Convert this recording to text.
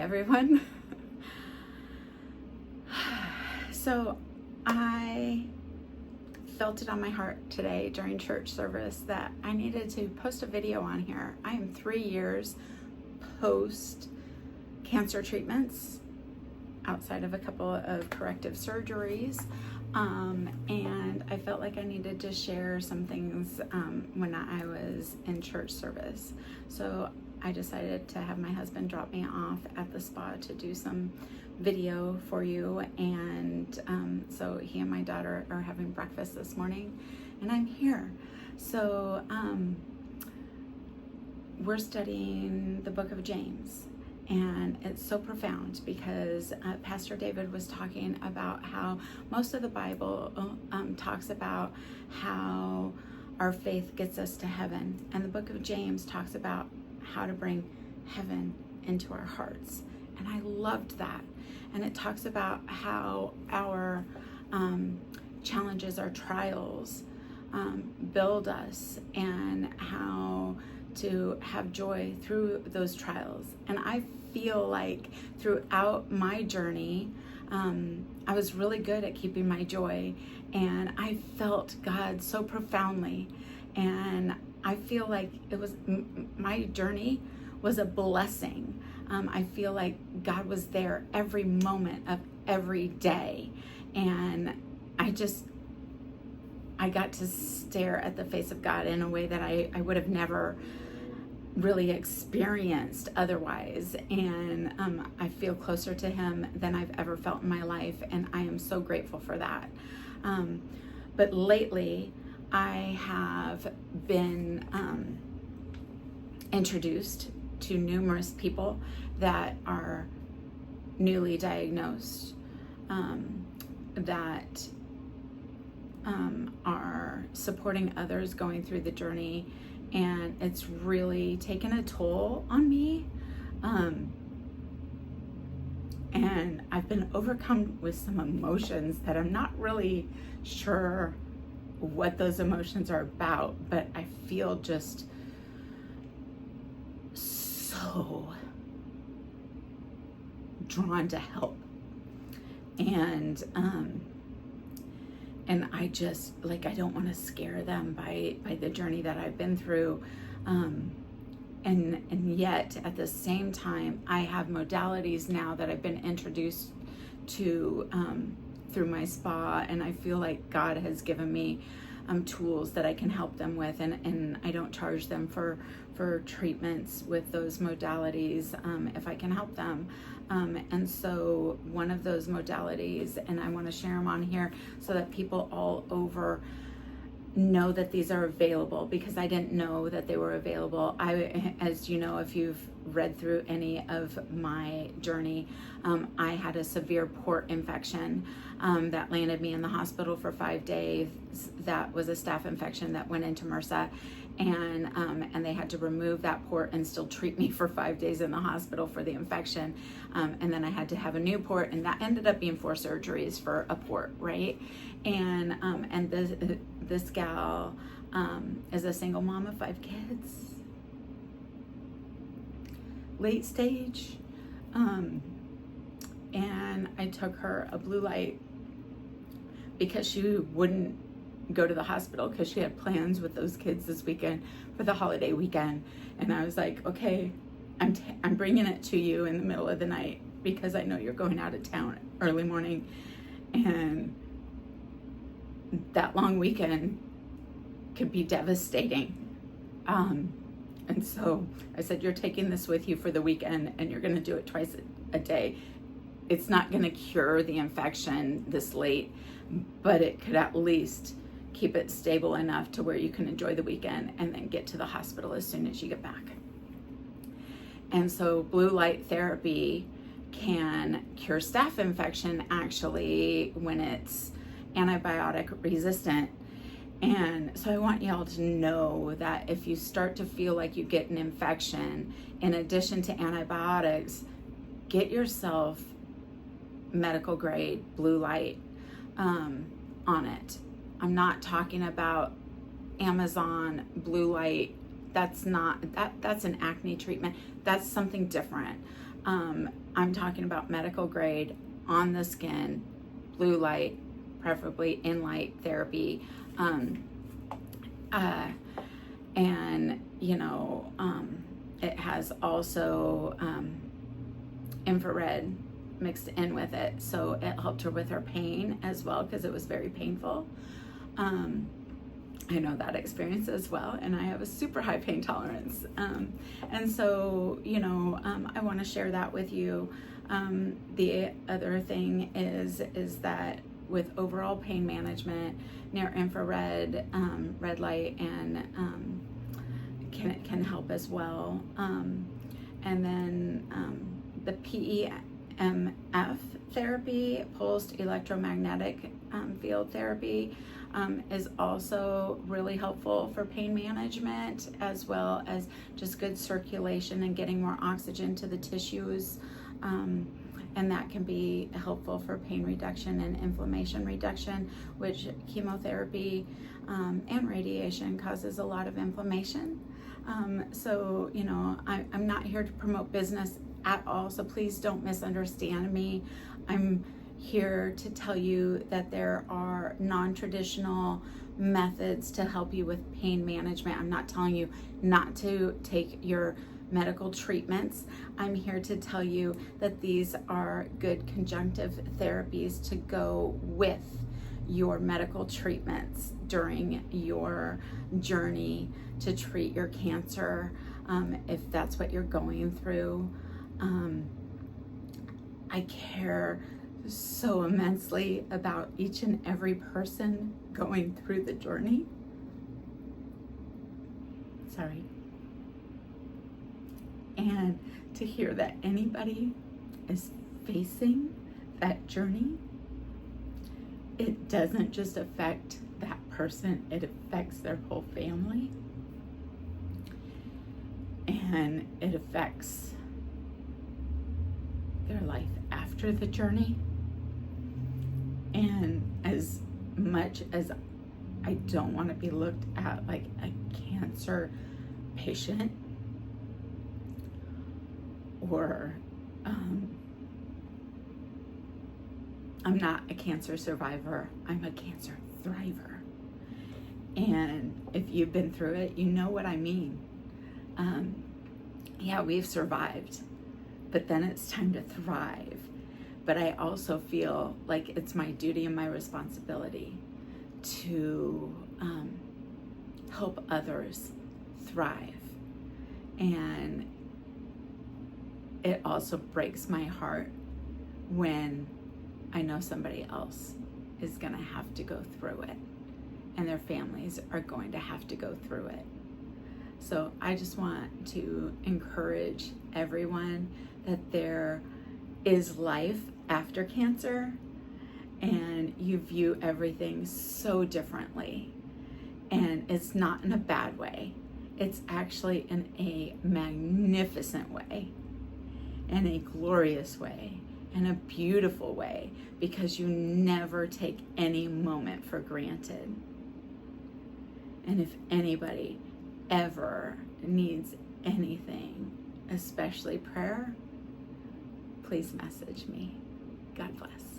everyone. So I felt it on my heart today during church service that I needed to post a video on here. I am 3 years post cancer treatments outside of a couple of corrective surgeries. And I felt like I needed to share some things when I was in church service. So I decided to have my husband drop me off at the spa to do some video for you. And so he and my daughter are having breakfast this morning, and I'm here. So we're studying the book of James. And it's so profound because Pastor David was talking about how most of the Bible talks about how our faith gets us to heaven. And the book of James talks about how to bring heaven into our hearts. And I loved that. And it talks about how our challenges, our trials build us, and how to have joy through those trials. And I feel like throughout my journey, I was really good at keeping my joy, and I felt God so profoundly. And I feel like it was my journey was a blessing. I feel like God was there every moment of every day, and I got to stare at the face of God in a way that I would have never really experienced otherwise. And I feel closer to him than I've ever felt in my life, and I am so grateful for that. But lately I have been introduced to numerous people that are newly diagnosed, that are supporting others going through the journey, and it's really taken a toll on me. And I've been overcome with some emotions that I'm not really sure what those emotions are about, but I feel just so drawn to help. And I just, like, I don't want to scare them by the journey that I've been through. And yet at the same time, I have modalities now that I've been introduced to through my spa, and I feel like God has given me tools that I can help them with, and I don't charge them for treatments with those modalities if I can help them. And so one of those modalities, and I want to share them on here so that people all over know that these are available, because I didn't know that they were available. As you know, if you've read through any of my journey, I had a severe port infection that landed me in the hospital for 5 days. That was a staph infection that went into MRSA, and they had to remove that port and still treat me for 5 days in the hospital for the infection. And then I had to have a new port, and that ended up being 4 surgeries for a port, right? And this gal is a single mom of 5 kids, late stage, and I took her a blue light because she wouldn't go to the hospital because she had plans with those kids this weekend for the holiday weekend. And I was like, okay, I'm bringing it to you in the middle of the night because I know you're going out of town early morning, and that long weekend could be devastating. And so I said, you're taking this with you for the weekend, and you're going to do it twice a day. It's not going to cure the infection this late, but it could at least keep it stable enough to where you can enjoy the weekend and then get to the hospital as soon as you get back. And so blue light therapy can cure staph infection actually when it's antibiotic resistant. And so I want y'all to know that if you start to feel like you get an infection, in addition to antibiotics, get yourself medical grade blue light on it. I'm not talking about Amazon blue light. That's an acne treatment. That's something different. I'm talking about medical grade, on the skin, blue light, preferably in light therapy. And, you know, it has also infrared mixed in with it. So it helped her with her pain as well, because it was very painful. I know that experience as well, and I have a super high pain tolerance. And so, you know, I want to share that with you. The other thing is that with overall pain management, near infrared, red light, and can help as well. And then the PEMF therapy, pulsed electromagnetic field therapy, is also really helpful for pain management, as well as just good circulation and getting more oxygen to the tissues. And that can be helpful for pain reduction and inflammation reduction, which chemotherapy and radiation causes a lot of inflammation. So, you know, I'm not here to promote business at all, so please don't misunderstand me. I'm here to tell you that there are non-traditional methods to help you with pain management. I'm not telling you not to take your medical treatments. I'm here to tell you that these are good conjunctive therapies to go with your medical treatments during your journey to treat your cancer, if that's what you're going through. I care so immensely about each and every person going through the journey. Sorry. And to hear that anybody is facing that journey, it doesn't just affect that person, it affects their whole family. And it affects their life after the journey. And as much as I don't want to be looked at like a cancer patient, or I'm not a cancer survivor, I'm a cancer thriver. And if you've been through it, you know what I mean. Yeah, we've survived, but then it's time to thrive. But I also feel like it's my duty and my responsibility to help others thrive. And it also breaks my heart when I know somebody else is going to have to go through it, and their families are going to have to go through it. So I just want to encourage everyone that there is life after cancer, and you view everything so differently. And it's not in a bad way. It's actually in a magnificent way, in a glorious way, in a beautiful way, because you never take any moment for granted. And if anybody ever needs anything, especially prayer, please message me. God bless.